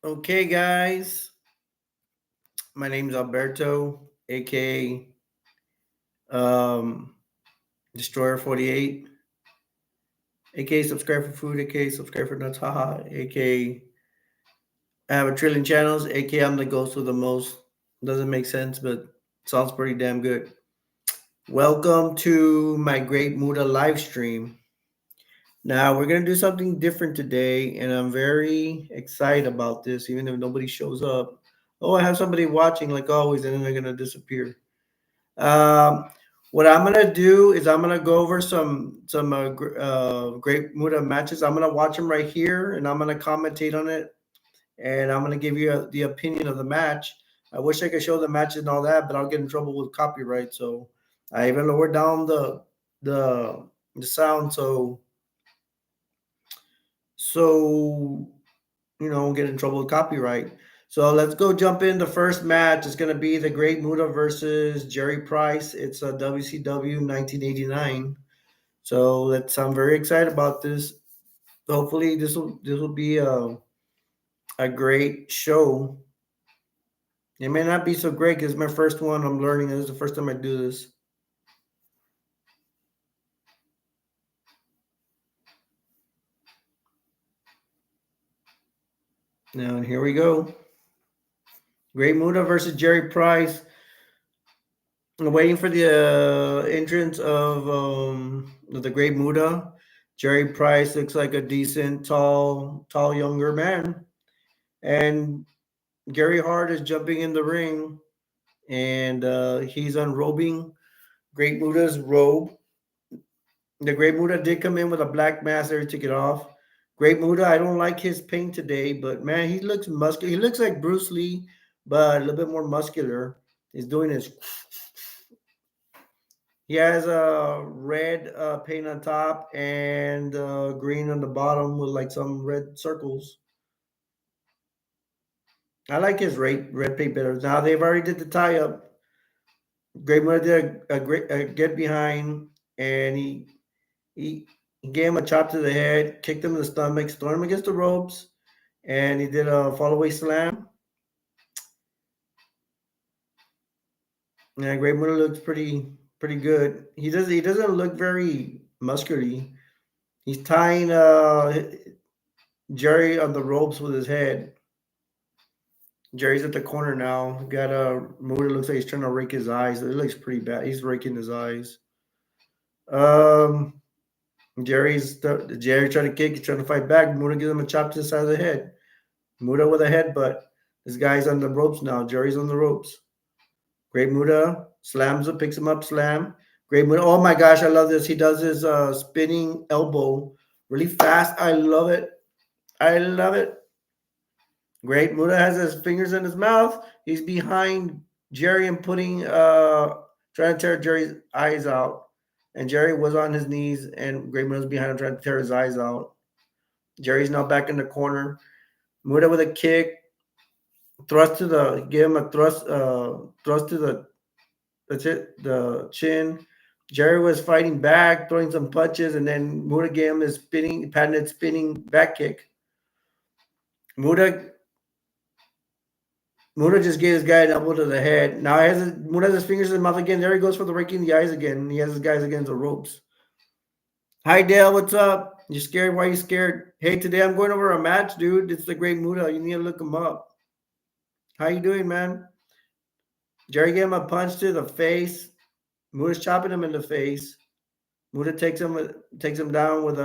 Okay, guys, my name is Alberto, aka um, Destroyer 48, aka Subscribe for Food, aka Subscribe for Nuts, haha, aka I have a trillion channels, aka I'm the ghost with the most. Doesn't make sense, but sounds pretty damn good. Welcome to my Great Muta live stream. Now, we're going to do something different today, and I'm very excited about this, even if nobody shows up. Oh, I have somebody watching like always, and then they're going to disappear. Um, what I'm gonna do is I'm gonna go over some Great Muta matches. I'm gonna watch them right here, and I'm gonna commentate on it, and I'm gonna give you the opinion of the match. I wish I could show the matches and all that, but I'll get in trouble with copyright. So I even lowered down the the sound so get in trouble with copyright. So let's go jump in. The first match is going to be the Great Muta versus Jerry Price. It's a WCW 1989. So I'm very excited about this. Hopefully this will be a great show. It may not be so great because it's my first one. I'm learning. This is the first time I do this. Now, and here we go. Great Muta versus Jerry Price. I'm waiting for the entrance of the Great Muta. Jerry Price looks like a decent, tall younger man, and Gary Hart is jumping in the ring, and he's unrobing Great Muta's robe. The Great Muta did come in with a black mask there to take it off. Great Muta, I don't like his paint today, but man, he looks muscular. He looks like Bruce Lee, but a little bit more muscular. He's doing his. He has a red paint on top and green on the bottom with like some red circles. I like his red paint better. Now they've already did the tie up. Great Muta did a great get behind, and he he gave him a chop to the head, kicked him in the stomach, thrown him against the ropes, and he did a fallaway slam. Yeah, Great Muta looks pretty good. He doesn't look very muscularly. He's tying Jerry on the ropes with his head. Jerry's at the corner now. Got a Muta looks like he's trying to rake his eyes. It looks pretty bad. He's raking his eyes. Um, Jerry trying to kick, he's trying to fight back. Muta gives him a chop to the side of the head. Muta with a headbutt. This guy's on the ropes now. Jerry's on the ropes. Great Muta slams him, picks him up, slam. Great Muta. Oh my gosh, I love this. He does his spinning elbow really fast. I love it. I love it. Great Muta has his fingers in his mouth. He's behind Jerry and trying to tear Jerry's eyes out. And Jerry was on his knees, and Great Muta's behind him trying to tear his eyes out. Jerry's now back in the corner. Muta with a kick, thrust to the give him a thrust to the chin. Jerry was fighting back, throwing some punches, and then Muta gave him his patented spinning back kick. Muta Muta just gave this guy an elbow to the head. Now Muta has his fingers in his mouth again. There he goes for the raking the eyes again. He has his guys against the ropes. Hi Dale, what's up? You scared? Why you scared? Hey, today I'm going over a match, dude. It's the Great Muta. You need to look him up. How you doing, man? Jerry gave him a punch to the face. Muta's chopping him in the face. Muta takes him down with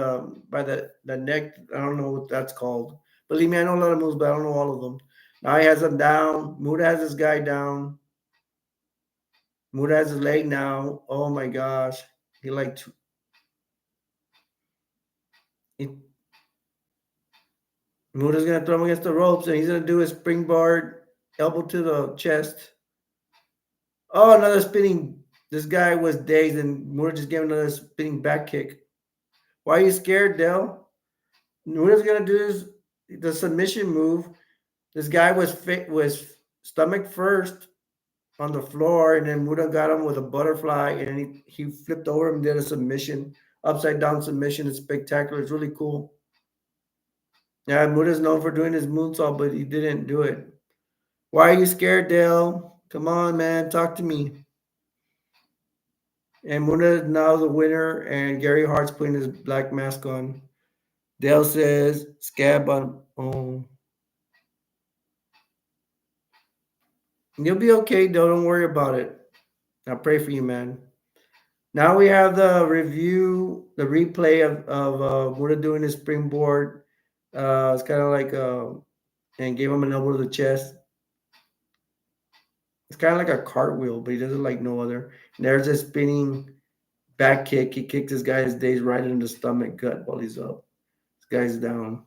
by the neck. I don't know what that's called. Believe me, I know a lot of moves, but I don't know all of them. Now he has him down. Muta has this guy down. Muta has his leg now. Oh my gosh. He like he, Muta's gonna throw him against the ropes and he's gonna do a springboard elbow to the chest. Oh, another spinning. This guy was dazed and Muta just gave him another spinning back kick. Why are you scared, Dell? Muta's gonna do the submission move. This guy was stomach first on the floor, and then Muta got him with a butterfly, and then he flipped over him and did a submission, upside down submission. It's spectacular. It's really cool. Yeah, Muda's known for doing his moonsault, but he didn't do it. Why are you scared, Dale? Come on, man, talk to me. And Muda is now the winner, and Gary Hart's putting his black mask on. Dale says, "Scab on." Oh, you'll be okay, Dale. Don't worry about it. I pray for you, man. Now we have the review, the replay of Muda doing his springboard. It's kind of like and gave him an elbow to the chest. It's kind of like a cartwheel, but he does it like no other. And there's a spinning back kick. He kicks this guy's days right in the stomach gut while he's up. This guy's down.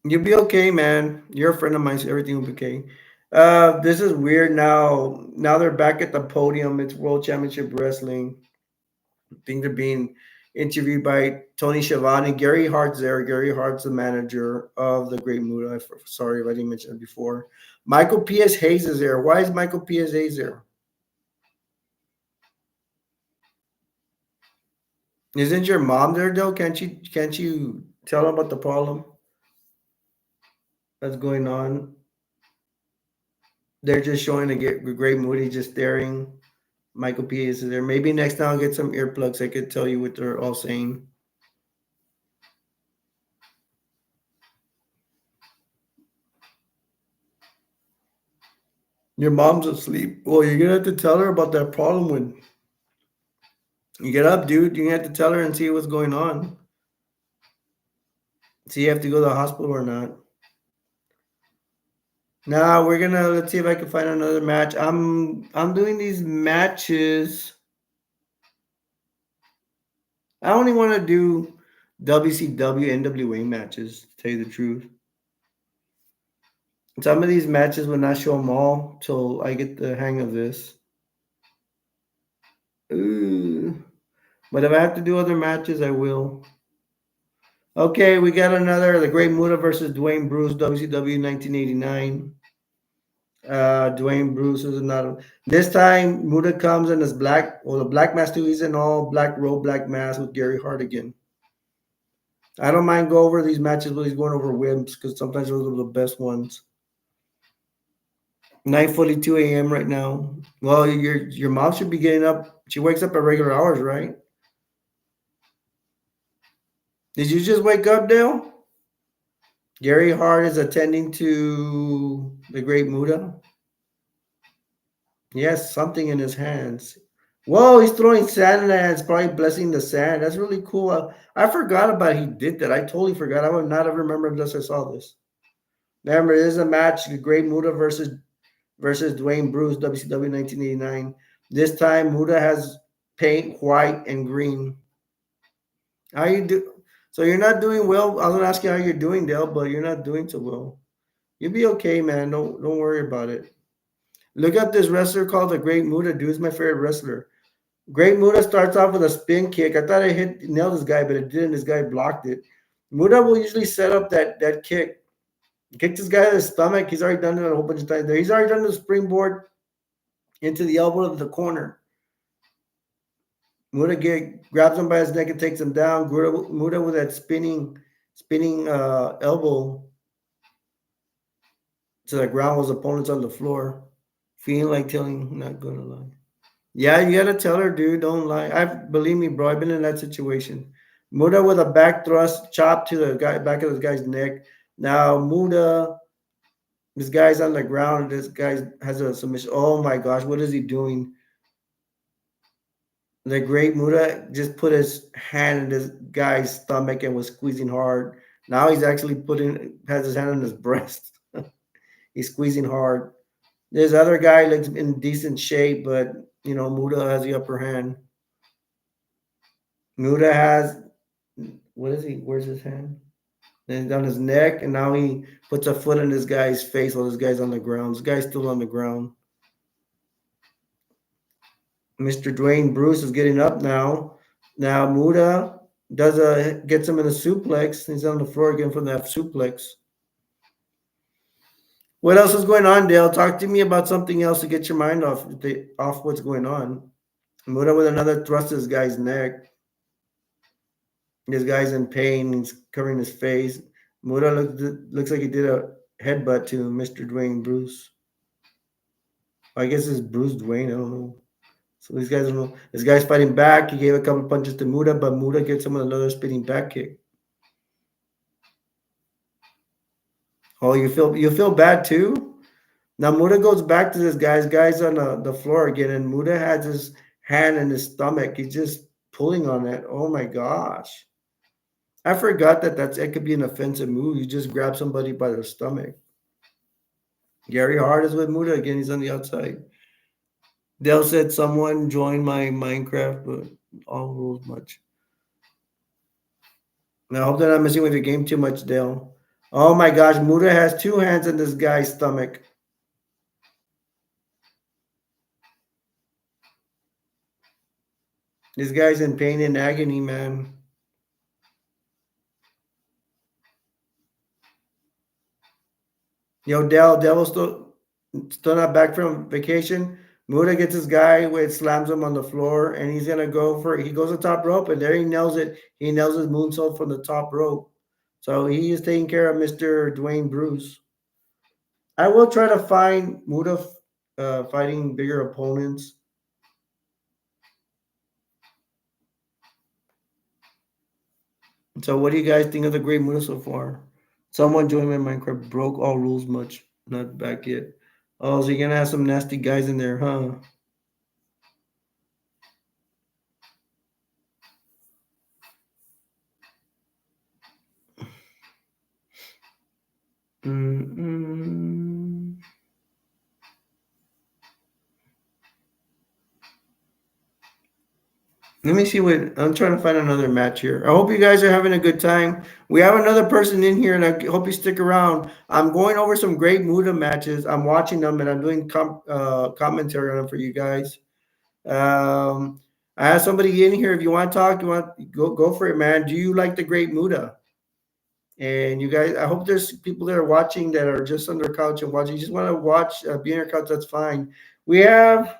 You'll be okay, man. You're a friend of mine, so everything will be okay. This is weird now. Now they're back at the podium. It's World Championship Wrestling. I think they're being interviewed by Tony Schiavone. Gary Hart's there. Gary Hart's the manager of the Great Muta. Sorry if I didn't mention it before. Michael P.S. Hayes is there. Why is Michael P.S. Hayes there? Isn't your mom there though? Can't you tell them about the problem that's going on? They're just showing the Great Moody just staring. Michael P is there. Maybe next time I'll get some earplugs. I could tell you what they're all saying. Your mom's asleep. Well, you're gonna have to tell her about that problem when you get up, dude. You have to tell her and see what's going on. See, you have to go to the hospital or not. Now we're gonna let's see if I can find another match. I'm doing these matches. I only want to do WCW NWA matches, to tell you the truth. Some of these matches will not show them all till I get the hang of this. Ooh. But if I have to do other matches, I will. Okay, we got another The Great Muta versus Dwayne Bruce, WCW 1989. Dwayne Bruce is another. This time, Muta comes in his black, well, the black mask too. He's in all black robe, black mask with Gary Hart again. I don't mind go over these matches, but he's going over wimps because sometimes those are the best ones. 9:42 a.m. right now. Well, your mom should be getting up. She wakes up at regular hours, right? Did you just wake up, Dale? Gary Hart is attending to the Great Muta. He has something in his hands. Whoa, he's throwing sand in the hands, probably blessing the sand. That's really cool. I forgot about he did that. I totally forgot. I would not have remembered unless I saw this. Remember, this is a match: the Great Muta versus Dwayne Bruce, WCW 1989. This time, Muta has paint white and green. How you do? So you're not doing well. I was gonna ask you how you're doing, Dale, but you're not doing so well. You'll be okay, man. Don't worry about it. Look up this wrestler called the Great Muta. Dude, is my favorite wrestler. Great Muta starts off with a spin kick. I thought I nailed this guy, but it didn't. This guy blocked it. Muta will usually set up that kick. Kicked this guy in the stomach. He's already done it a whole bunch of times. He's already done the springboard into the elbow of the corner. Muta grabs him by his neck and takes him down. Muta with that spinning elbow to the ground was opponents on the floor. Feeling like telling, not gonna lie. Yeah, you gotta tell her, dude, don't lie. Believe me, bro, I've been in that situation. Muda with a back thrust chop to the guy back of this guy's neck. Now Muda, this guy's on the ground. This guy has a submission. Oh my gosh, what is he doing? The Great Muda just put his hand in this guy's stomach and was squeezing hard. Now he's actually has his hand on his breast. He's squeezing hard. This other guy looks in decent shape, but Muda has the upper hand. Muda has what is he? Where's his hand? And on his neck, and now he puts a foot in this guy's face while this guy's on the ground. This guy's still on the ground. Mr. Dwayne Bruce is getting up now. Now Muda gets him in a suplex. He's on the floor again for that suplex. What else is going on, Dale? Talk to me about something else to get your mind off what's going on. Muda with another thrust to this guy's neck. This guy's in pain. He's covering his face. Muda looks like he did a headbutt to Mr. Dwayne Bruce. I guess it's Bruce Dwayne. I don't know. So these guys don't know. This guy's fighting back. He gave a couple punches to Muda, but Muda gets him with another spinning back kick. Oh, you feel bad too? Now Muda goes back to this guy's guy's on the floor again, and Muda has his hand in his stomach. He's just pulling on it. Oh my gosh. I forgot that it could be an offensive move. You just grab somebody by their stomach. Gary Hart is with Muda again. He's on the outside. Dale said someone joined my Minecraft, but all rules much. Now, I hope they're not messing with your game too much, Dale. Oh my gosh, Muda has two hands in this guy's stomach. This guy's in pain and agony, man. Yo, Dell still not back from vacation. Muda gets this guy where it slams him on the floor, and he's gonna go for it. He goes to the top rope, and there he nails it. He nails his moonsault from the top rope. So he is taking care of Mr. Dwayne Bruce. I will try to find Muda fighting bigger opponents. So what do you guys think of the Great Muta so far? Someone joined my Minecraft broke all rules much. Not back yet. Oh, so you're gonna have some nasty guys in there, huh? Mm-mm. Let me see what I'm trying to find another match here. I hope you guys are having a good time. We have another person in here, and I hope you stick around. I'm going over some Great Muta matches. I'm watching them, and I'm doing commentary on them for you guys. I have somebody in here. If you want to talk, you want go for it, man. Do you like the Great Muta? And you guys, I hope there's people that are watching that are just on their couch and watching. You just want to watch, be on your couch. That's fine. We have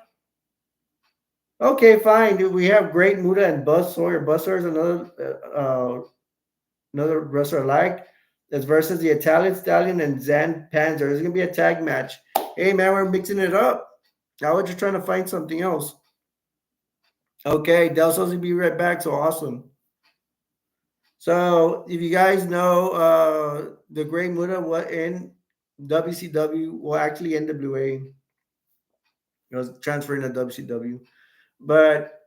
Okay, fine. Dude, we have Great Muta and Buzz Sawyer. Buzz Sawyer is another wrestler I like. That's versus the Italian Stallion and Zan Panzer. It's gonna be a tag match. Hey man, we're mixing it up. I was just trying to find something else. Okay, Del's supposed to be right back. So awesome. So if you guys know, the Great Muta what in WCW, well actually NWA, it was transferring to WCW, but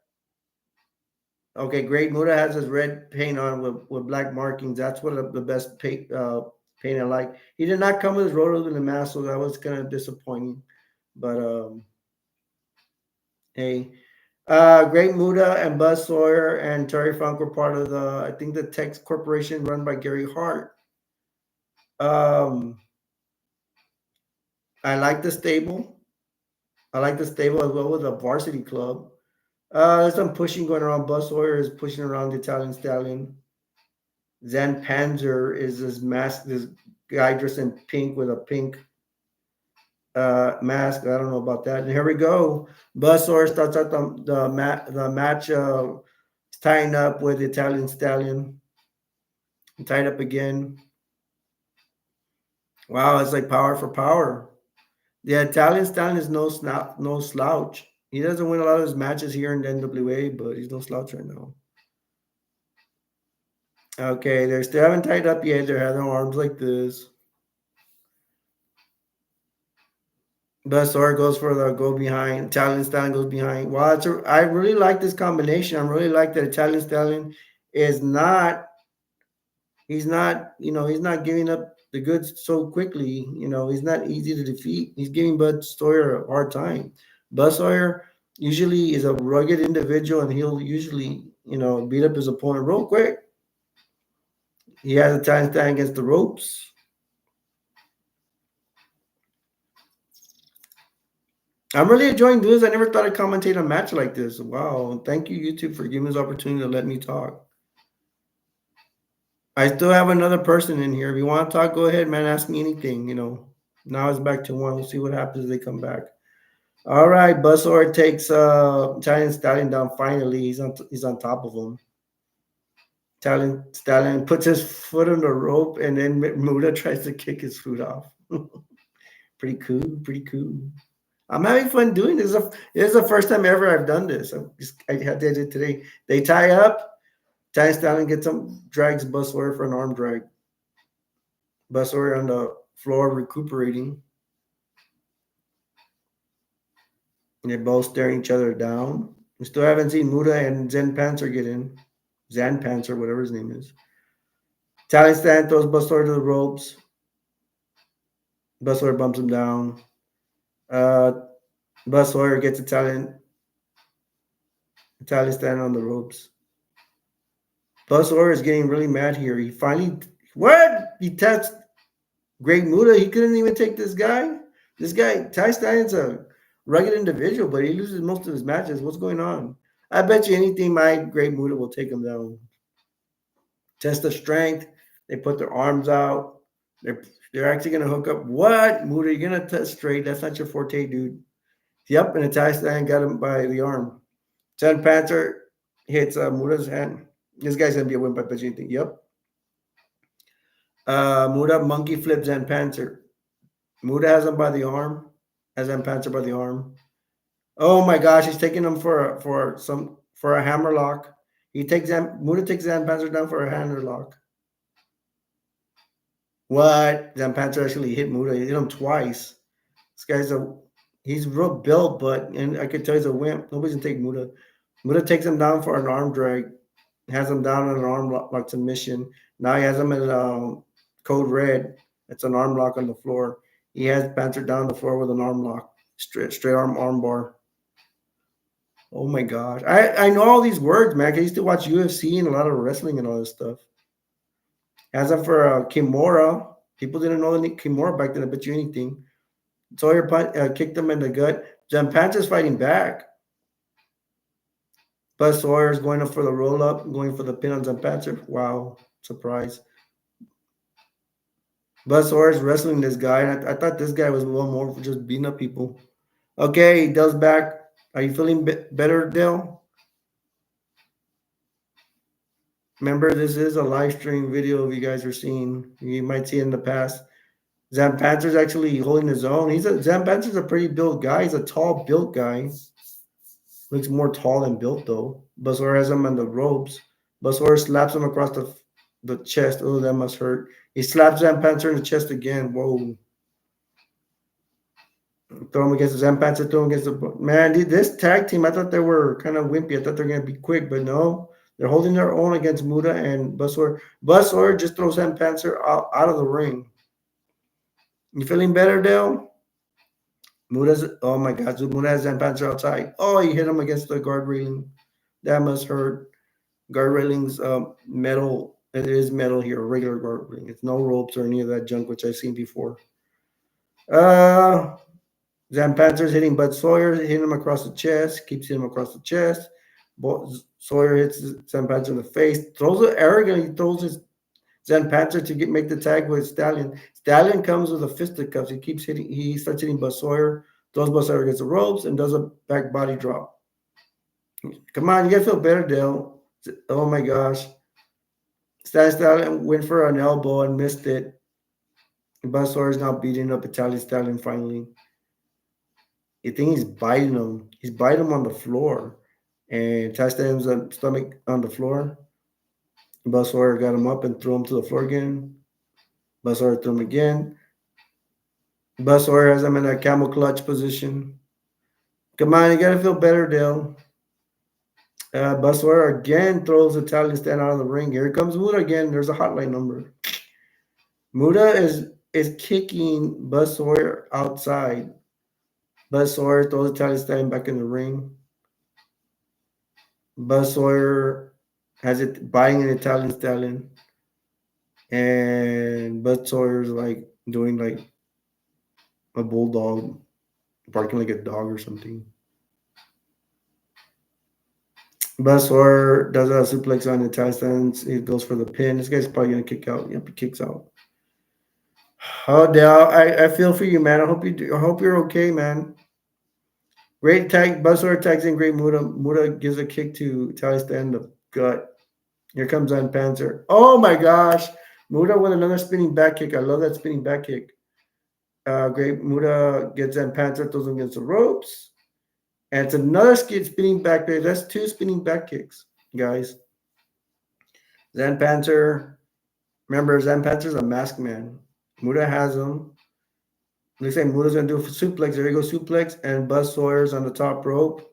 okay, Great Muta has his red paint on with black markings. That's one of the best paint I like. He did not come with his rotos in the mask, so that was kind of disappointing. But hey, Great Muta and Buzz Sawyer and Terry Funk were part of I think the Tex Corporation run by Gary Hart. Um, I like the stable. I like the stable as well with the Varsity Club. There's some pushing going around. Buzz Sawyer is pushing around the Italian Stallion. Zan Panzer is this guy dressed in pink with a pink mask. I don't know about that. And here we go. Buzzsaw starts out the match tying up with the Italian Stallion. Tied up again. Wow, it's like power for power. The Italian Stallion is no slouch. He doesn't win a lot of his matches here in the NWA, but he's no slouch right now. Okay, they still haven't tied up yet. They have their arms like this. Besor goes for the go behind. Italian Stallion goes behind. Wow, I really like this combination. I really like that Italian Stallion is not. He's not. He's not giving up the goods so quickly. He's not easy to defeat. He's giving Bud Sawyer a hard time. Bud Sawyer usually is a rugged individual, and he'll usually beat up his opponent real quick. He has Italian Stallion against the ropes. I'm really enjoying this. I never thought I'd commentate a match like this. Wow. Thank you, YouTube, for giving me this opportunity to let me talk. I still have another person in here. If you want to talk, go ahead, man. Ask me anything. Now it's back to one. We'll see what happens if they come back. All right. Buzzsaw takes Italian Stallion down finally. He's on top of him. Stallion puts his foot on the rope, and then Muda tries to kick his foot off. Pretty cool, pretty cool. I'm having fun doing this. This is the first time ever I've done this. I had to do it today. They tie up, ties down and gets some drags Busware for an arm drag. Busware on the floor recuperating. And they're both staring each other down. We still haven't seen Muda and Zen Panzer get in. Zan Panzer, whatever his name is. Italian stand throws Busware to the ropes. Busware bumps him down. Uh, Busware gets Italian stand on the ropes. Busware is getting really mad here. He finally what? He taps Great Muta. He couldn't even take this guy. This guy, Ty Stein's a rugged individual, but he loses most of his matches. What's going on? I bet you anything my Great Muta will take him down. Test of strength. They put their arms out. They're actually gonna hook up. What? Muta, you're gonna test straight. That's not your forte, dude. Yep, and Ty Stein got him by the arm. Chen Panther hits Muta's hand. This guy's gonna be a win by bet you anything. Yep. Muta monkey flips Zen Panther. Muta has him by the arm. Has Zen Panther by the arm. Oh my gosh, he's taking him for a hammer lock. Muta takes Zen Panther down for a hammer lock. What? Zen Panther actually hit Muta. He hit him twice. This guy's he's real built, and I could tell he's a wimp. Nobody's gonna take Muta. Muta takes him down for an arm drag. Has him down on an arm lock submission. Now he has him in code red. It's an arm lock on the floor. He has Panther down the floor with an arm lock, straight arm bar. Oh my gosh, I know all these words, man. I used to watch UFC and a lot of wrestling and all this stuff. Has him for Kimura. People didn't know the Kimura back then. I bet you anything. Sawyer kicked him in the gut. Zen Panther's fighting back. Buzz Sawyer's going up for the roll up, going for the pin on Zen Panther. Wow, surprise. Buzz Sawyer's wrestling this guy. And I thought this guy was a little more for just beating up people. Okay, Dale's back. Are you feeling better, Dale? Remember, this is a live stream video of you guys are seeing. You might see it in the past. Zen Panther's actually holding his own. Zen Panther's a pretty built guy. He's a tall, built guy. Looks more tall than built, though. Buswar has him on the ropes. Buswar slaps him across the chest. Oh, that must hurt. He slaps Zen Panther in the chest again. Whoa. Throw him against the Zen Panther. Throw him against the... Man, this tag team, I thought they were kind of wimpy. I thought they were going to be quick, but no. They're holding their own against Muta and Buswar. Buswar just throws Zen Panther out of the ring. You feeling better, Dale? Oh my God, Muta has Zen Panther outside. Oh, he hit him against the guard railing. That must hurt. Guard railings, metal. It is metal here, regular guard railing. It's no ropes or any of that junk, which I've seen before. Zen Panther's hitting Bud Sawyer, hitting him across the chest, keeps hitting him across the chest. Sawyer hits Zen Panther in the face, throws it arrogantly, throws his Zen Panther to make the tag with Stallion. Stallion comes with a fisticuffs. He starts hitting Bud Sawyer, throws Bud Sawyer against the ropes, and does a back body drop. Come on, you gotta feel better, Dale. Oh my gosh. Stallion went for an elbow and missed it. Bud Sawyer is now beating up Italian Stallion finally. You think he's biting him. He's biting him on the floor. And Stallion's stomach on the floor. Bud Sawyer got him up and threw him to the floor again. Bud Sawyer threw him again. Bud Sawyer has him in a camel clutch position. Come on, you gotta feel better, Dale. Bud Sawyer again throws Italian Stallion out of the ring. Here comes Muta again. There's a hotline number. Muta is kicking Bud Sawyer outside. Bud Sawyer throws Italian Stallion back in the ring. Bud Sawyer has it biting an Italian Stallion. And Bud Sawyer's like doing like a bulldog, barking like a dog or something. Bud Sawyer does a suplex on Italian Stallion. He goes for the pin. This guy's probably going to kick out. Yep, he kicks out. Oh, Dale, I feel for you, man. I hope you're okay, man. Great tag. Bud Sawyer tags in Great Muta. Muta gives a kick to Italian Stallion in the gut. Here comes Zen Panzer. Oh my gosh. Muda with another spinning back kick. I love that spinning back kick. Great Muda gets Zen Panzer, throws him against the ropes. And it's another spinning back kick. That's two spinning back kicks, guys. Zen Panzer. Remember, Zen Panzer's a masked man. Muda has him. Looks like Muda's going to do a suplex. There you go, suplex. And Buzz Sawyer's on the top rope.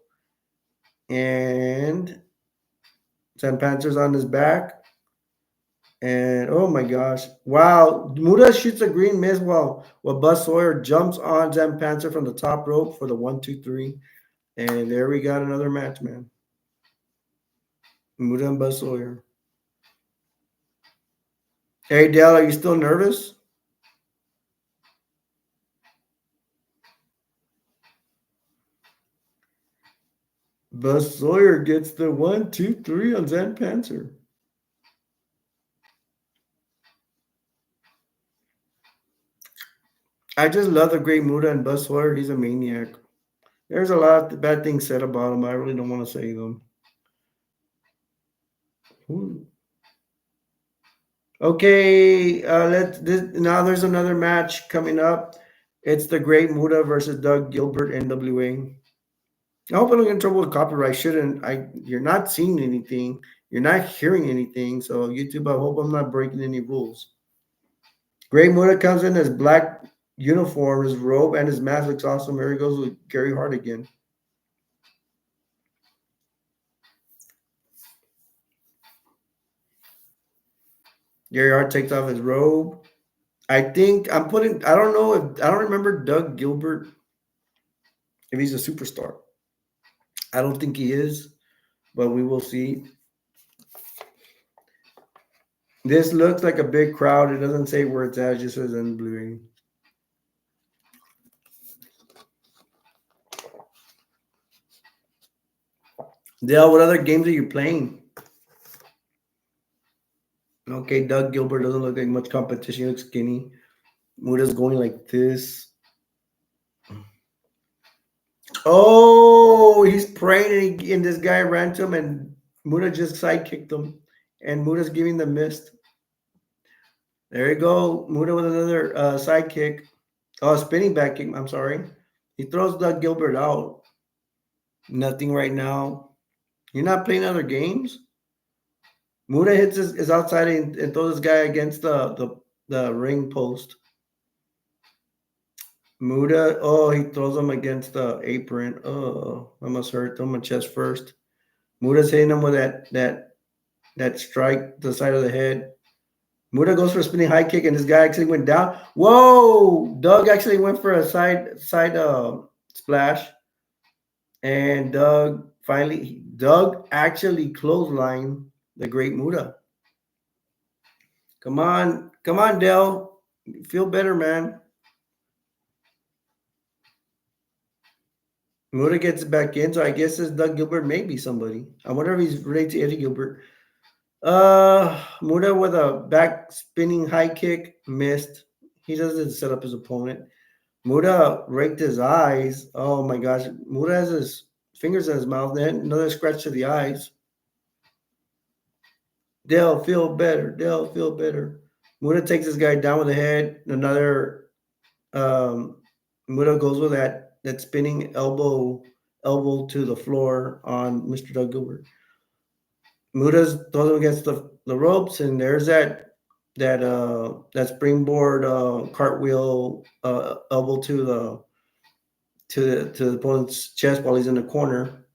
And Zen Panzer's on his back. And oh my gosh. Wow. Muda shoots a green mist while Buzz Sawyer jumps on Zen Panzer from the top rope for the 1, 2, 3. And there we got another match, man. Muda and Buzz Sawyer. Hey, Dale, are you still nervous? Buzz Sawyer gets the 1, 2, 3 on Zen Panzer. I just love the Great Muta and Buzz Sawyer. He's a maniac. There's a lot of bad things said about him. I really don't want to say them. Okay, now there's another match coming up. It's the Great Muta versus Doug Gilbert NWA. I hope I don't get in trouble with copyright. Shouldn't I? You're not seeing anything. You're not hearing anything. So YouTube, I hope I'm not breaking any rules. Great Muta comes in his black uniform, his robe, and his mask looks awesome. Here he goes with Gary Hart again. Gary Hart takes off his robe. I think I'm putting. I don't know if I don't remember Doug Gilbert if he's a superstar. I don't think he is, but we will see. This looks like a big crowd. It doesn't say where it's at. It just says NWA. Dale, what other games are you playing? Okay, Doug Gilbert doesn't look like much competition. He looks skinny. Muda's going like this. Oh, he's praying, and this guy ran to him, and Muda just side kicked him, and Muda's giving the mist. There you go, Muda with another side kick. Oh, spinning back kick. I'm sorry. He throws Doug Gilbert out. Nothing right now. You're not playing other games. Muda hits is outside and throws this guy against the ring post. Muda, oh, he throws him against the apron. Oh, I must hurt him on chest first. Muda's hitting him with that strike to the side of the head. Muda goes for a spinning high kick, and this guy actually went down. Whoa! Doug actually went for a side splash, and Doug actually clotheslined the Great Muta. Come on, Dell. Feel better, man. Muta gets back in, so I guess this Doug Gilbert may be somebody. I wonder if he's related to Eddie Gilbert. Muta with a back spinning high kick missed. He doesn't set up his opponent. Muta raked his eyes. Oh my gosh. Muta has his fingers in his mouth. Then another scratch to the eyes. Dell, feel better. Dell, feel better. Muta takes this guy down with the head. Another Muta goes with that spinning elbow to the floor on Mr. Doug Gilbert. Muda's throws him against the ropes, and there's that springboard cartwheel elbow to the opponent's chest while he's in the corner.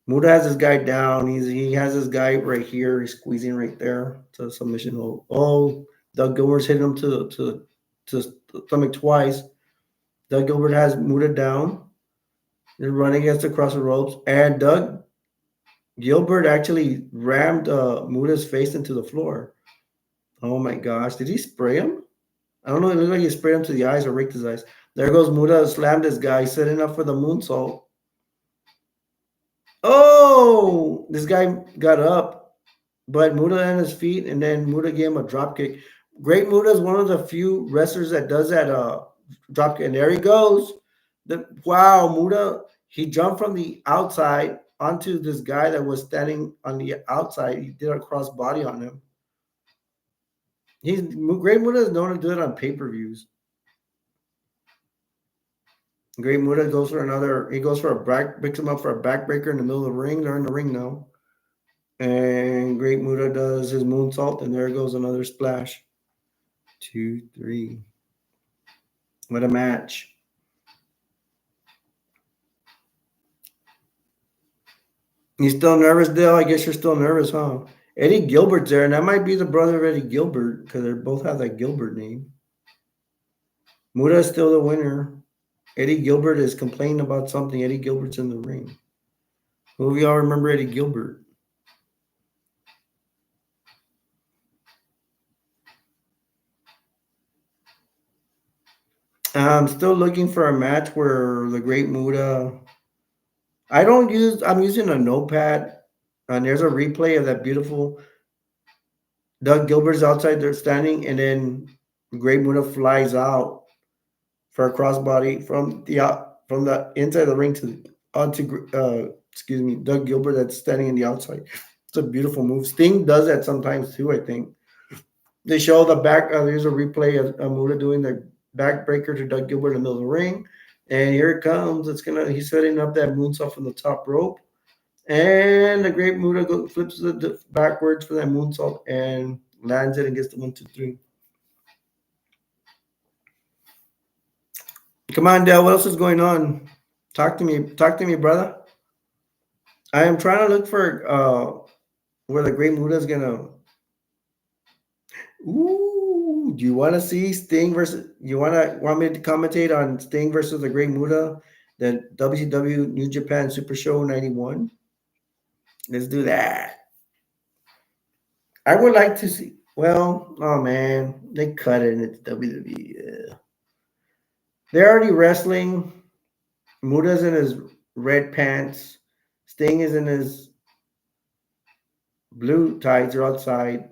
Muda has this guy down. He has this guy right here. He's squeezing right there to the submission hold. Oh, Doug Gilbert's hitting him to the stomach twice. Doug Gilbert has Muda down. They're running against across the ropes, and Doug Gilbert actually rammed Muda's face into the floor. Oh my gosh. Did he spray him? I don't know. It looked like he sprayed him to the eyes or raked his eyes. There goes Muda, slammed this guy, setting up for the moonsault. Oh, this guy got up, but Muda on his feet, and then Muda gave him a drop kick. Great Muda is one of the few wrestlers that does that drop kick. And there he goes. Wow, Muda, he jumped from the outside onto this guy that was standing on the outside. He did a cross body on him. Great Muta is known to do it on pay-per-views. Great Muta goes for another. He goes for a back, picks him up for a backbreaker in the middle of the ring. They're in the ring now, and Great Muta does his moonsault, and there goes another splash. 2, 3. What a match! You still nervous, Dale? I guess you're still nervous, huh? Eddie Gilbert's there, and that might be the brother of Eddie Gilbert because they both have that Gilbert name. Muta is still the winner. Eddie Gilbert is complaining about something. Eddie Gilbert's in the ring. Who of y'all remember Eddie Gilbert? I'm still looking for a match where the Great Muta. I'm using a notepad, and there's a replay of that beautiful Doug Gilbert's outside there standing, and then Great Muta flies out for a crossbody from the inside of the ring to onto Doug Gilbert that's standing in the outside. It's a beautiful move. Sting does that sometimes too, I think. They show the back. There's a replay of Muta doing the backbreaker to Doug Gilbert in the middle of the ring, and here it comes. He's setting up that moonsault from the top rope, and the Great Muta flips it backwards for that moonsault and lands it and gets the 1, 2, 3. Come on, Dale. What else is going on? Talk to me. Talk to me, brother. I am trying to look for where the Great Muta is gonna. Ooh, do you want to see Sting versus? Want me to commentate on Sting versus the Great Muta, the WCW New Japan Super Show '91? Let's do that. I would like to see. Well, oh man, they cut it. It's WWE. Yeah. They're already wrestling. Muta's in his red pants. Sting is in his blue tights or outside.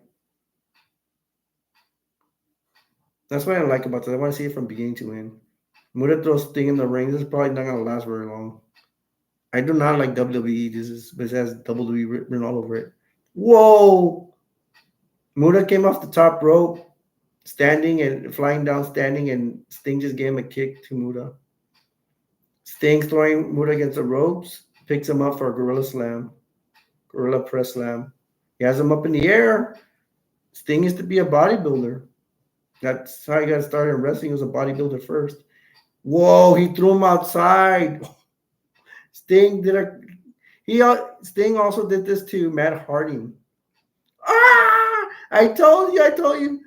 That's what I like about this. I want to see it from beginning to end. Muta throws Sting in the ring. This is probably not going to last very long. I do not like WWE. This has WWE written all over it. Whoa! Muta came off the top rope, standing and flying down, standing, and Sting just gave him a kick to Muta. Sting's throwing Muta against the ropes, picks him up for a gorilla press slam. He has him up in the air. Sting used to be a bodybuilder. That's how he got started in wrestling. He was a bodybuilder first. Whoa, he threw him outside. Sting also did this to Matt Harding. Ah! I told you.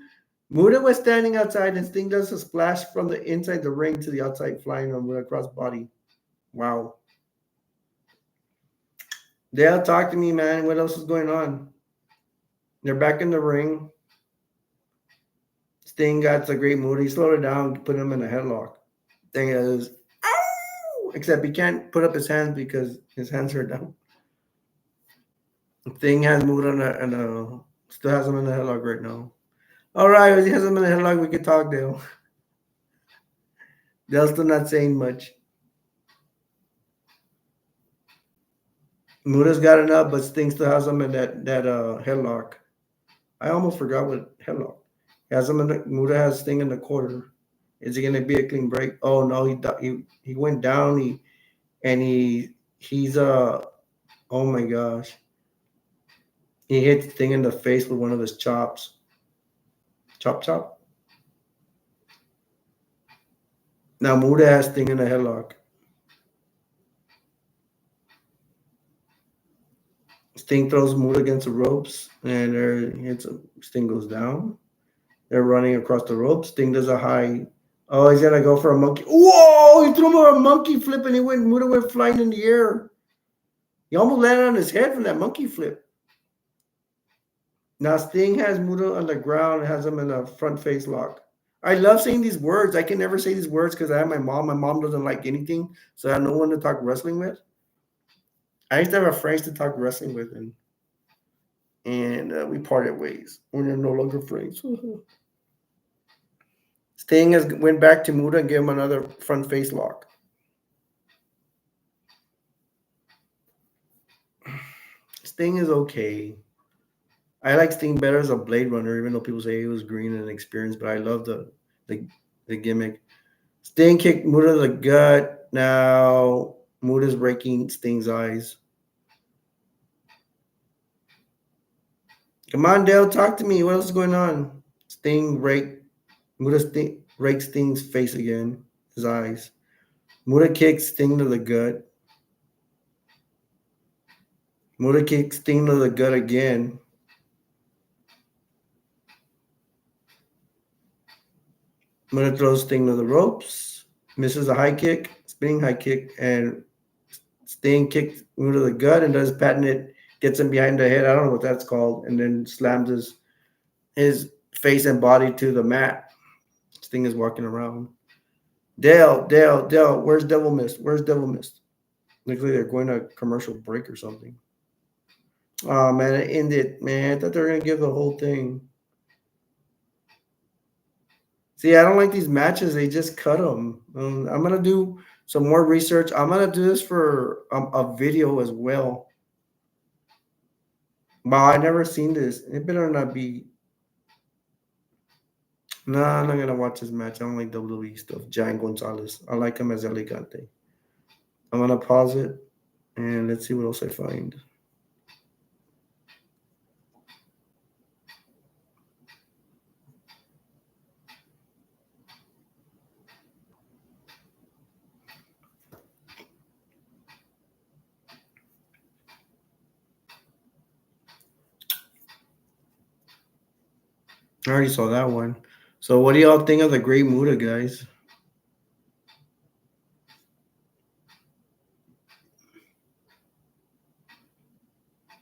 Muta was standing outside and Sting does a splash from the inside the ring to the outside, flying on Muta across body. Wow. Dale, talk to me, man. What else is going on? They're back in the ring. Sting got the Great Muta. He slowed it down, put him in a headlock. Thing is, ow! Except he can't put up his hands because his hands are down. Sting has Muta and still has him in the headlock right now. All right, if he has him in the headlock, we can talk, Dale. Dale's still not saying much. Muta's got it up, but Sting still has him in that headlock. I almost forgot what headlock. Muta has Sting in the quarter. Is it gonna be a clean break? Oh no, he went down. He's oh my gosh. He hit Sting in the face with one of his chops. Chop. Now Muta has Sting in a headlock. Sting throws Muta against the ropes, and Sting goes down. They're running across the ropes. Sting does a high. Oh, he's gonna go for a monkey. Whoa! He threw him a monkey flip, and Muta went flying in the air. He almost landed on his head from that monkey flip. Now Sting has Muta on the ground and has him in a front face lock. I love saying these words. I can never say these words because I have my mom. My mom doesn't like anything, so I have no one to talk wrestling with. I used to have a friend to talk wrestling with, and we parted ways. We're no longer friends. Sting went back to Muta and gave him another front face lock. Sting is okay. I like Sting better as a Blade Runner, even though people say he was green and experienced. But I love the the gimmick. Sting kicked Muda to the gut. Now Muda's breaking Sting's eyes. Come on, Dale, talk to me. What else is going on? Sting break Muda Sting breaks Sting's face again. His eyes. Muda kicks Sting to the gut. Muda kicks Sting to the gut again. Muda throws Sting to the ropes. Misses a high kick, spinning high kick, and Sting kicks Muda to the gut and does patented, gets him behind the head. I don't know what that's called, and then slams his face and body to the mat. Sting is walking around. Dale, where's Devil Mist? Where's Devil Mist? Looks like they're going to a commercial break or something. Oh man, it ended. Man, I thought they were gonna give the whole thing. See, I don't like these matches. They just cut them. I'm gonna do some more research. I'm gonna do this for a video as well. Wow, I never seen this. It better not be. No, I'm not gonna watch this match. I don't like WWE stuff. Giant Gonzalez. I like him as Elegante. I'm gonna pause it and let's see what else I find. I already saw that one. So, what do y'all think of the Great Muta, guys?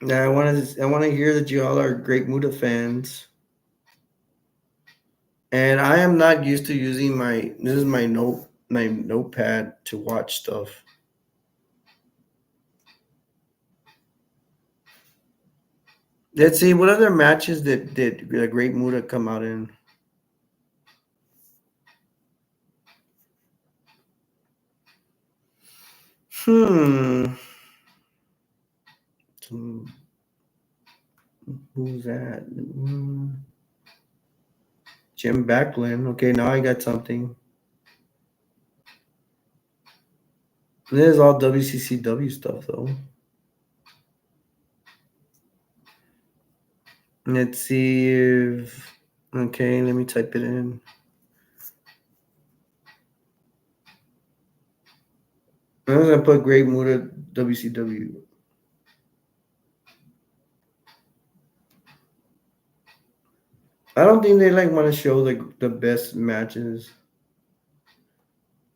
Yeah, I want to hear that you all are Great Muta fans. And I am not used to using my. This is my notepad to watch stuff. Let's see what other matches did the Great Muta come out in. Hmm. Hmm, who's that? Jim Backlund. Okay, now I got something. This is all WCCW stuff though. Let's see if. Okay, let me type it in. I'm gonna put Great Muta WCW. I don't think they like want to show the best matches.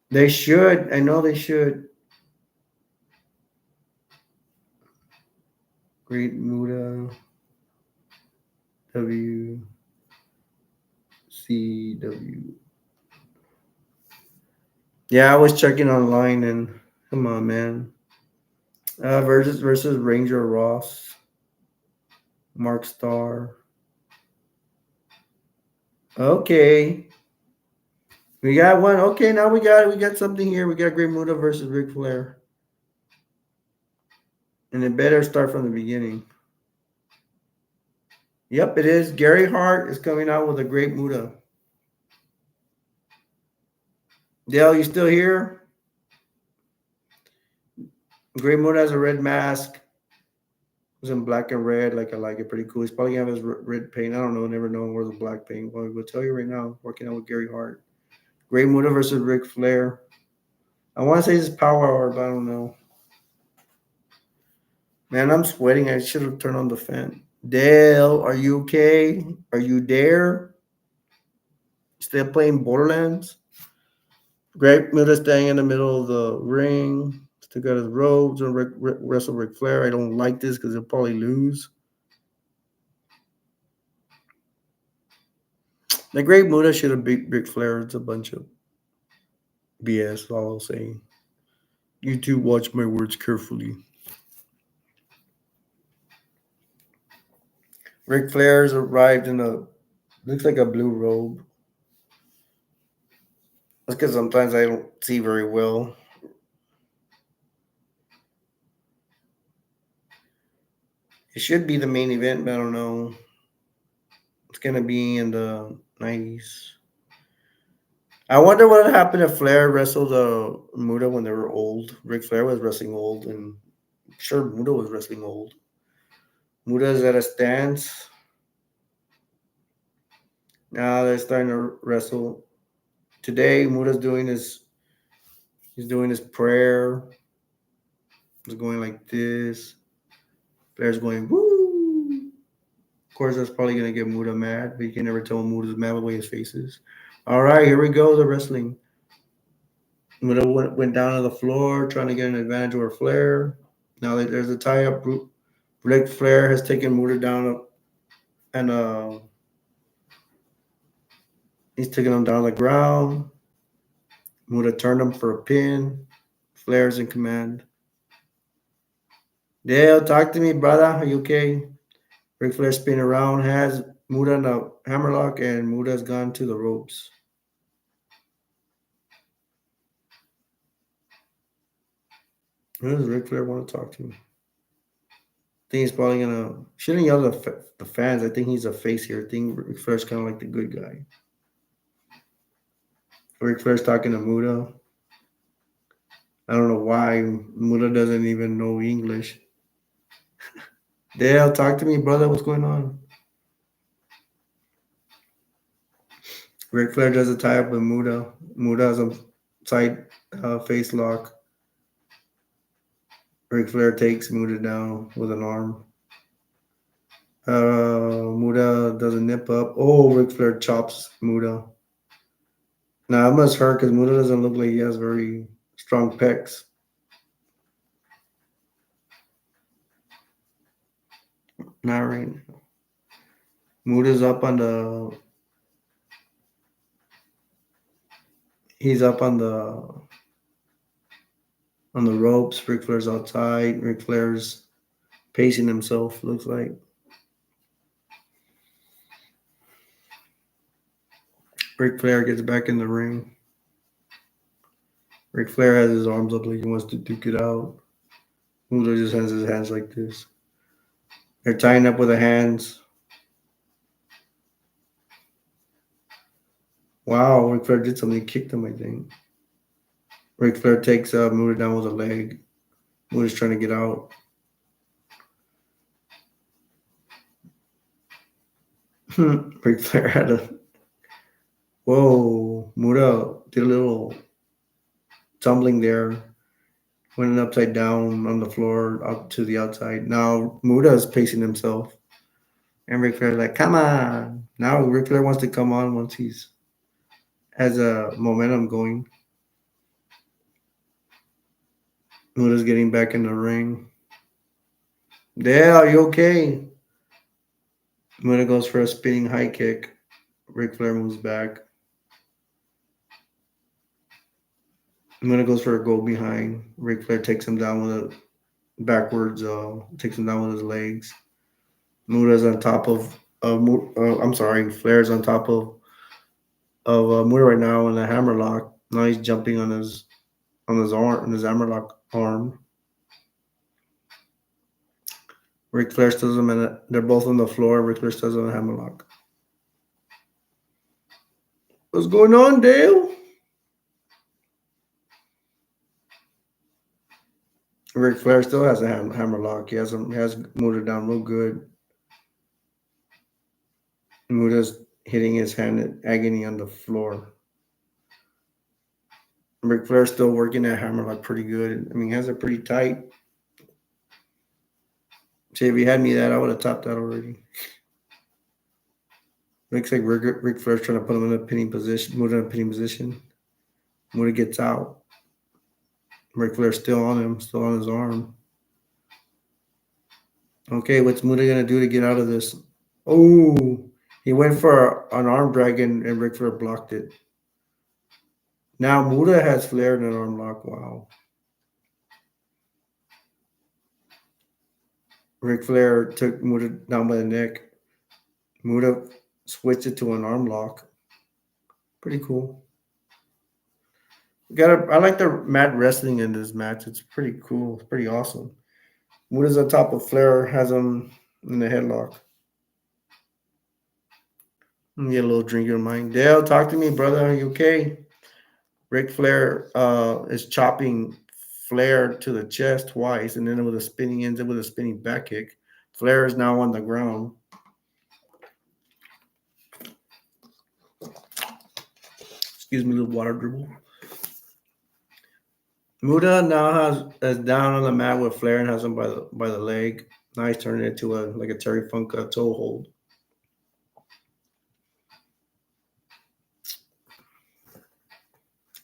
They should. I know they should. Great Muta WCW. Yeah, I was checking online and come on, man. Versus Ranger Ross, Mark Starr. Okay, we got one. Okay, now we got it. We got something here. We got Great Muta versus Ric Flair, and it better start from the beginning. Yep, it is. Gary Hart is coming out with a Great Muta. Dale, you still here? Great Muta has a red mask. It's in black and red. Like I like it, pretty cool. He's probably gonna have his red paint. I don't know. Never know where the black paint. Well, we'll tell you right now. Working out with Gary Hart. Great Muta versus Ric Flair. I want to say this is Power Hour, but I don't know. Man, I'm sweating. I should have turned on the fan. Dale, are you okay? Are you there? Still playing Borderlands? Great Muta staying in the middle of the ring. Still got his robes and wrestle Ric Flair. I don't like this because he'll probably lose. The Great Muta should have beat Ric Flair. It's a bunch of BS, all I'll say. You two watch my words carefully. Ric Flair's arrived in a looks like a blue robe. That's because sometimes I don't see very well. It should be the main event, but I don't know. It's gonna be in the 90s. I wonder what happened if Flair wrestled Muda when they were old. Ric Flair was wrestling old, and I'm sure Muda was wrestling old. Muda's at a stance. Now they're starting to wrestle. Today, Muda's doing his he's doing his prayer. He's going like this. Flair's going woo. Of course, that's probably gonna get Muda mad, but you can never tell when Muda's mad the way his face is. All right, here we go. The wrestling. Muda went down to the floor trying to get an advantage over Flair. Now there's a tie up. Ric Flair has taken Muda down and he's taking him down on the ground. Muda turned him for a pin. Flair's in command. Dale, talk to me, brother. Are you okay? Ric Flair spinning around, has Muda in a hammerlock, and Muda's gone to the ropes. Who does Ric Flair want to talk to? I think he's probably gonna shouldn't yell at the fans. I think he's a face here. I think Ric Flair's kind of like the good guy. Ric Flair's talking to Muda. I don't know why Muda doesn't even know English. Dale, talk to me, brother. What's going on? Ric Flair does a tie up with Muda. Muda has a side face lock. Ric Flair takes Muda down with an arm. Muda does a nip up. Oh, Ric Flair chops Muda. Now, I must hurt because Muda doesn't look like he has very strong pecs. Not right now. Muda's up on the. He's up on the ropes. Ric Flair's outside. Ric Flair's pacing himself. Looks like. Ric Flair gets back in the ring. Ric Flair has his arms up like he wants to duke it out. Muda just has his hands like this. They're tying up with the hands. Wow, Ric Flair did something. He kicked him, I think. Ric Flair takes Muda down with a leg. Muda's trying to get out. Ric Flair had a. Whoa, Muda did a little tumbling there. Went upside down on the floor up to the outside. Now Muda is pacing himself. And Ric Flair's like, come on. Now Ric Flair wants to come on once he's has a momentum going. Muda's getting back in the ring. Dale, are you okay? Muda goes for a spinning high kick. Ric Flair moves back. Muda goes for a go behind. Ric Flair takes him down with a backwards, takes him down with his legs. Muda's on top of, I'm sorry, Flair's on top of Muda right now in the hammerlock. Now he's jumping on his arm, on his hammerlock arm. Ric Flair still them in it. They're both on the floor. Ric Flair still in a hammerlock. What's going on, Dale? Ric Flair still has a hammerlock. He has Muda down real good. Muda's hitting his hand at agony on the floor. Ric Flair's still working that hammerlock pretty good. I mean, he has it pretty tight. See, if he had me that, I would have topped that already. Looks like Ric Flair's trying to put him in a pinning position, Muda in a pinning position. Muda gets out. Ric Flair's still on him, still on his arm. Okay, what's Muda gonna do to get out of this? Oh, he went for an arm drag and Ric Flair blocked it. Now Muda has Flair in an arm lock. Wow. Ric Flair took Muda down by the neck. Muda switched it to an arm lock. Pretty cool. I like the mat wrestling in this match. It's pretty cool. It's pretty awesome. Muda's on top of Flair, has him in the headlock. Let me get a little drink in mine. Dale, talk to me, brother. Are you okay? Ric Flair is chopping Flair to the chest twice, and then with a spinning ends it with a spinning back kick. Flair is now on the ground. Excuse me, a little water dribble. Muda now has is down on the mat with Flair and has him by the leg. Now he's turning it to a like a Terry Funk toe hold.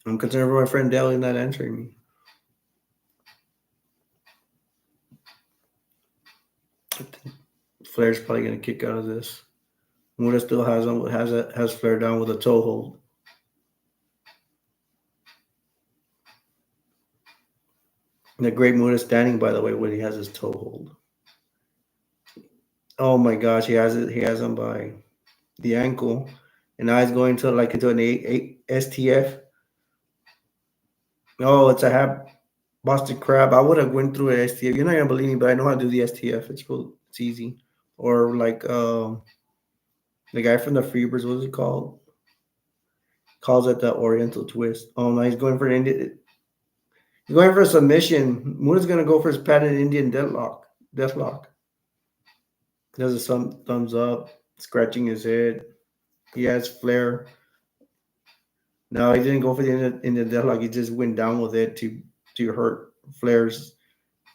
I'm concerned for my friend Dale not answering me. Flair's probably gonna kick out of this. Muda still has Flair down with a toe hold. And the Great Muta standing by the way when he has his toe hold. Oh my gosh, he has him by the ankle, and now he's going to like into an STF. Oh, it's a half Boston crab. I would have went through an STF. You're not gonna believe me, but I know how to do the STF. It's easy. Or like the guy from the Freebirds, what's it called? Calls it the Oriental twist. Oh no, he's going for an Indian. He's going for a submission. Muda's gonna go for his patented Indian deathlock. Does a thumbs up, scratching his head. He has Flair. No, he didn't go for the Indian deathlock. He just went down with it to hurt Flair's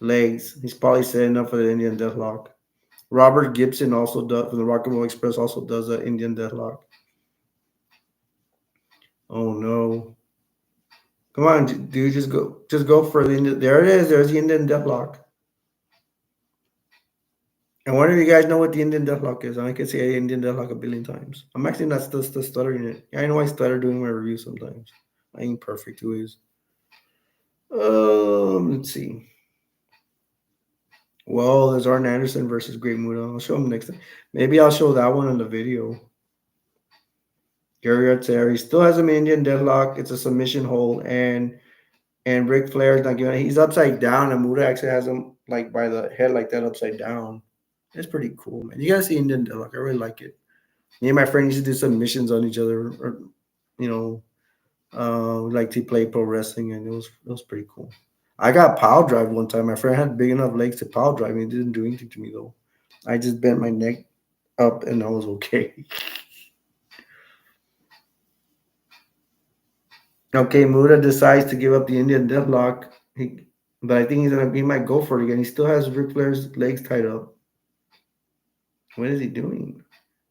legs. He's probably setting up for the Indian deathlock. Robert Gibson also does from the Rock and Roll Express also does an Indian deathlock. Oh no! Come on, dude, just go for the Indian. There it is. There's the Indian deathlock. And one of you guys know what the Indian deathlock is? I can say Indian deathlock a billion times. I'm actually not still stuttering it. I know I stutter doing my review sometimes. I ain't perfect. Who is? Let's see. Well, there's Arn Anderson versus Great Muta. I'll show him next time. Maybe I'll show that one in the video. Gary Arter, he still has him Indian deadlock. It's a submission hold, and Ric Flair is not giving it. He's upside down, and Muta actually has him like by the head like that upside down. It's pretty cool, man. You gotta see Indian deadlock. I really like it. Me and my friend used to do submissions on each other, or you know, we like to play pro wrestling, and it was pretty cool. I got power drive one time. My friend had big enough legs to power drive me. It didn't do anything to me though. I just bent my neck up, and I was okay. Okay, Muda decides to give up the Indian deadlock. But I think he might go for it again. He still has Ric Flair's legs tied up. What is he doing?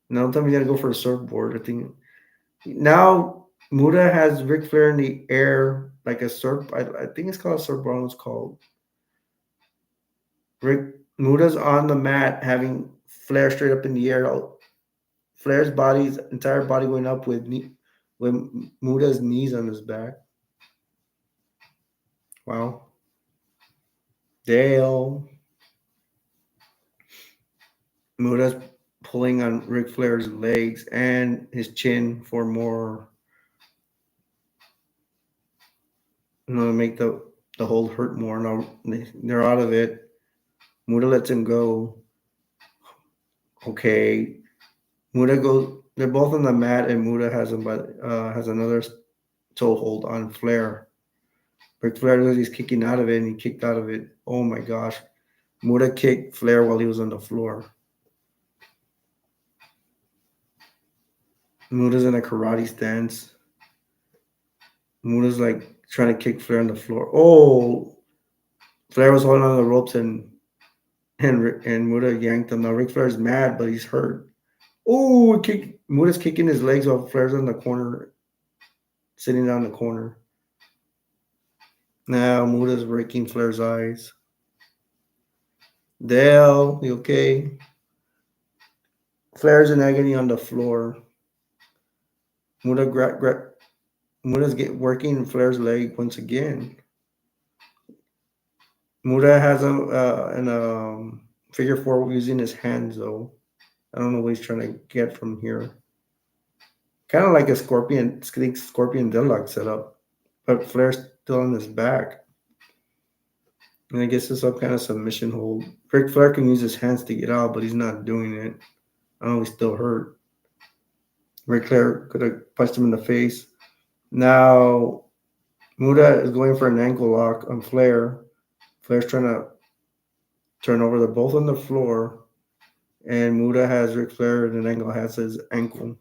Now tell me he's gonna go for a surfboard. I think now Muda has Ric Flair in the air like a surf. I think it's called a surfboard. It's called. Rick Muda's on the mat having Flair straight up in the air. Flair's entire body going up with Muda's knees on his back. Wow. Dale. Muda's pulling on Ric Flair's legs and his chin for more, to make the hold hurt more. Now they're out of it. Muda lets him go. Okay. Muda goes. They're both on the mat, and Muda has another toe hold on Flair. Ric Flair knows he's kicking out of it, and he kicked out of it. Oh my gosh. Muda kicked Flair while he was on the floor. Muda's in a karate stance. Muda's like trying to kick Flair on the floor. Oh, Flair was holding on the ropes, and Muda yanked him. Now Ric Flair's mad, but he's hurt. Oh, Muda's kicking his legs while Flair's on the corner, sitting down in the corner. Now Muda's breaking Flair's eyes. Dale, you okay? Flair's in agony on the floor. Muda's working Flair's leg once again. Muda has him in a figure four using his hands though. I don't know what he's trying to get from here. Kind of like a scorpion deadlock setup, but Flair's still on his back. And I guess it's some kind of submission hold. Ric Flair can use his hands to get out, but he's not doing it. I know he's still hurt. Ric Flair could have punched him in the face. Now Muda is going for an ankle lock on Flair. Flair's trying to turn over. They're both on the floor. And Muda has Ric Flair and Angle has his ankle.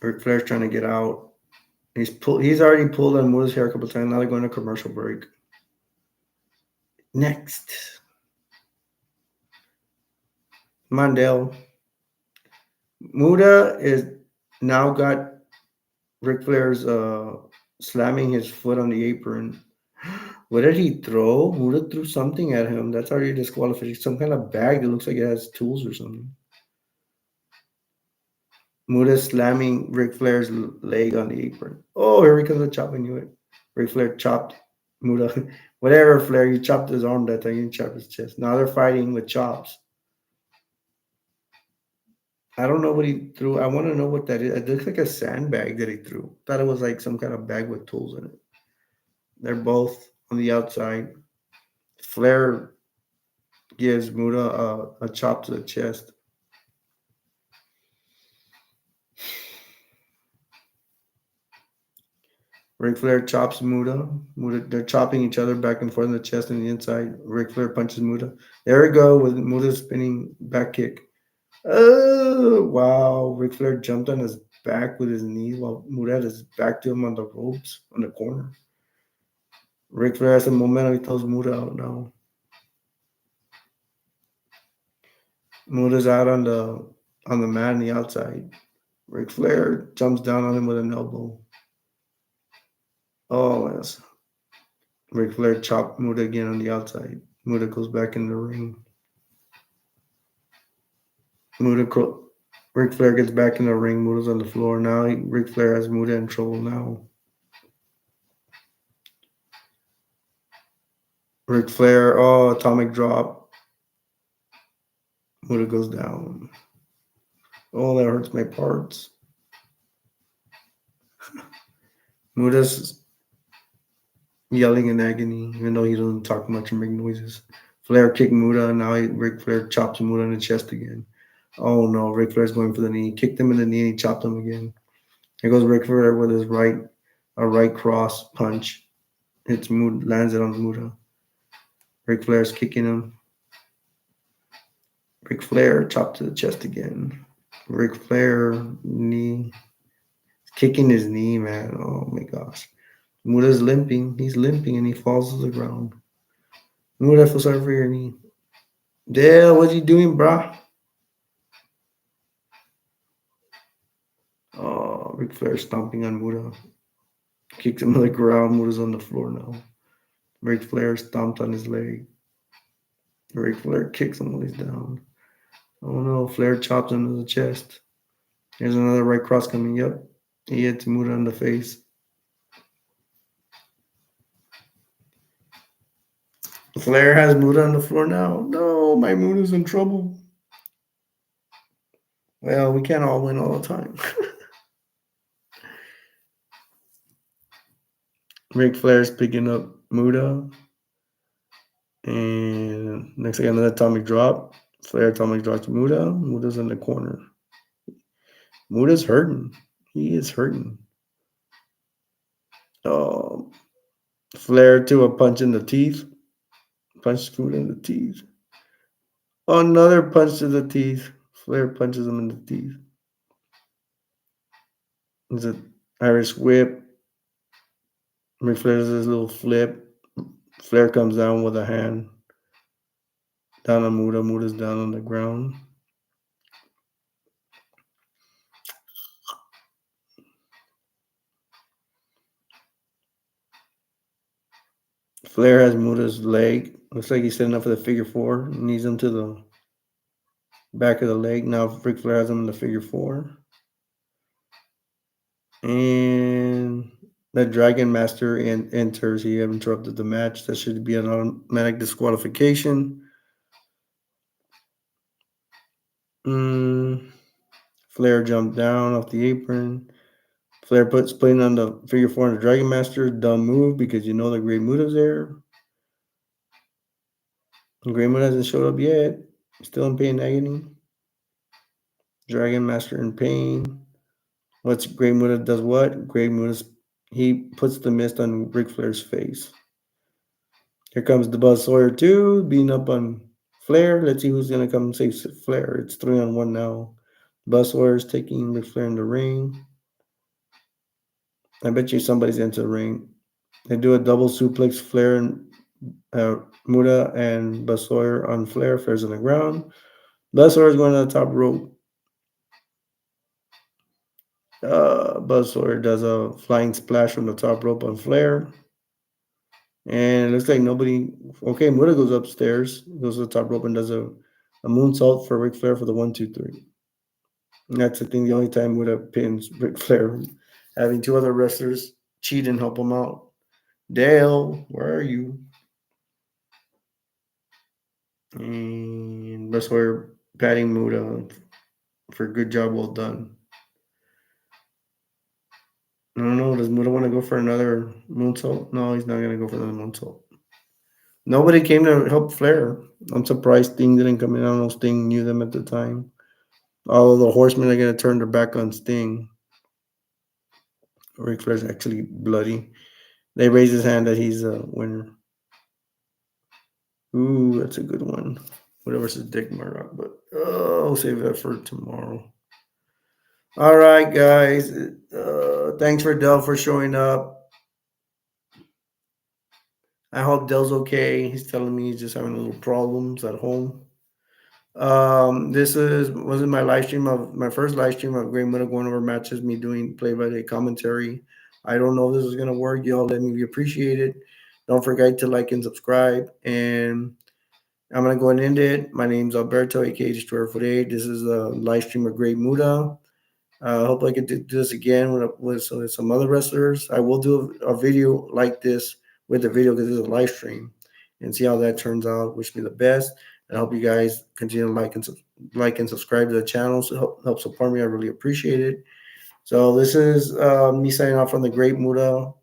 Ric Flair's trying to get out. He's already pulled on Muda's hair a couple times. Now they're going to commercial break. Next, Mondale. Muda is now got Ric Flair's slamming his foot on the apron. What did he throw? Muda threw something at him. That's already disqualification. Some kind of bag that looks like it has tools or something. Muda slamming Ric Flair's leg on the apron. Oh, here he comes a chop. I knew it. Ric Flair chopped Muda. Whatever, Flair, you chopped his arm that time. You chopped his chest. Now they're fighting with chops. I don't know what he threw. I want to know what that is. It looks like a sandbag that he threw. Thought it was like some kind of bag with tools in it. They're both on the outside. Flair gives Muda a chop to the chest. Ric Flair chops Muda. They're chopping each other back and forth in the chest and the inside. Ric Flair punches Muda. There we go with Muda's spinning back kick. Oh, wow. Ric Flair jumped on his back with his knee while Muda had his back to him on the ropes on the corner. Ric Flair has some momentum. He throws Muda out now. Muda's out on the mat on the outside. Ric Flair jumps down on him with an elbow. Oh, yes. Ric Flair chopped Muda again on the outside. Muda goes back in the ring. Ric Flair gets back in the ring. Muda's on the floor now. Ric Flair has Muda in trouble now. Ric Flair, oh, atomic drop. Muda goes down. Oh, that hurts my parts. Muda's yelling in agony, even though he doesn't talk much and make noises. Flair kicked Muda, and now Ric Flair chops Muda in the chest again. Oh no, Ric Flair's going for the knee. He kicked him in the knee and he chopped him again. Here goes Ric Flair with his right cross punch. It's Muda, lands it on Muda. Ric Flair's kicking him. Ric Flair chopped to the chest again. Ric Flair knee, kicking his knee, man. Oh my gosh. Muda's limping. He's limping and he falls to the ground. Muda, I feel sorry for your knee. Dale, what you doing, brah? Oh, Ric Flair stomping on Muda. Kicks him to the ground. Muda's on the floor now. Ric Flair stomped on his leg. Ric Flair kicks him while he's down. Oh no, Flair chops him to the chest. Here's another right cross coming. Yep. He hits Muda in the face. Flair has Muda on the floor now. No, my Muda's in trouble. Well, we can't all win all the time. Ric Flair's picking up Muda. And next thing, another atomic drop. Flair atomic drops Muda. Muda's in the corner. Muda's hurting. He is hurting. Oh, Flair to a punch in the teeth. Punch Muda in the teeth. Another punch to the teeth. Flair punches him in the teeth. It's an Irish whip. Ric Flair does his little flip. Flair comes down with a hand. Down on Muda. Muda's down on the ground. Flair has Muda's leg. Looks like he's setting up for the figure four. Knees him to the back of the leg. Now Ric Flair has him in the figure four. And the Dragon Master enters. He interrupted the match. That should be an automatic disqualification. Flair jumped down off the apron. Flair puts playing on the figure four on the Dragon Master. Dumb move because you know the Great Muta's there. And Great Muta hasn't showed up yet. Still in pain agony. Dragon Master in pain. What's Great Muta does what? Great Muta he puts the mist on Ric Flair's face. Here comes the Buzz Sawyer too, beating up on Flair. Let's see who's gonna come save Flair. It's 3-on-1 now. Buzz Sawyer's taking Ric Flair in the ring. I bet you somebody's into the ring. They do a double suplex. Flair and Muta and Buzz Sawyer on Flair. Flair's on the ground. Buzz Sawyer's going to the top rope. Buzz Sawyer does a flying splash from the top rope on Flair. And it looks like nobody. Okay, Muta goes upstairs, goes to the top rope, and does a moonsault for Ric Flair for the 1, 2, 3. And that's, I think, the only time Muta pins Ric Flair, having two other wrestlers cheat and help him out. Dale, where are you? And that's where patting Muta for good job well done. I don't know. Does Muta want to go for another moonsault? No, he's not going to go for another moonsault. Nobody came to help Flair. I'm surprised Sting didn't come in. I don't know if Sting knew them at the time. All of the horsemen are going to turn their back on Sting. Ric Flair's actually bloody. They raise his hand that he's a winner. Ooh, that's a good one. Whatever says Dick Murdoch, but I'll save that for tomorrow. All right, guys. Thanks for Dell for showing up. I hope Dell's okay. He's telling me he's just having little problems at home. This wasn't my live stream of my first live stream of Great Muta going over matches, me doing play by play commentary. I don't know if this is gonna work. Y'all let me appreciate it. Don't forget to like and subscribe. And I'm gonna go and end it. My name's Alberto, aka Destroyer 48. This is a live stream of Great Muta. I hope I can do this again with some other wrestlers. I will do a video like this with the video because it's a live stream and see how that turns out. Wish me the best. And I hope you guys continue to like and subscribe to the channel. So help support me. I really appreciate it. So this is me signing off from the Great Muta.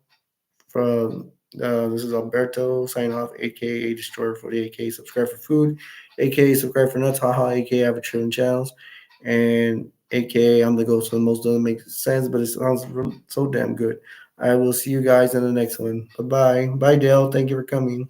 From this is Alberto signing off, aka Destroyer 48, aka Subscribe for Food, aka Subscribe for Nuts, haha, aka Average Trillion Channels, and aka I'm the ghost of the most doesn't make sense, but it sounds so damn good. I will see you guys in the next one. Bye bye. Bye, Dale. Thank you for coming.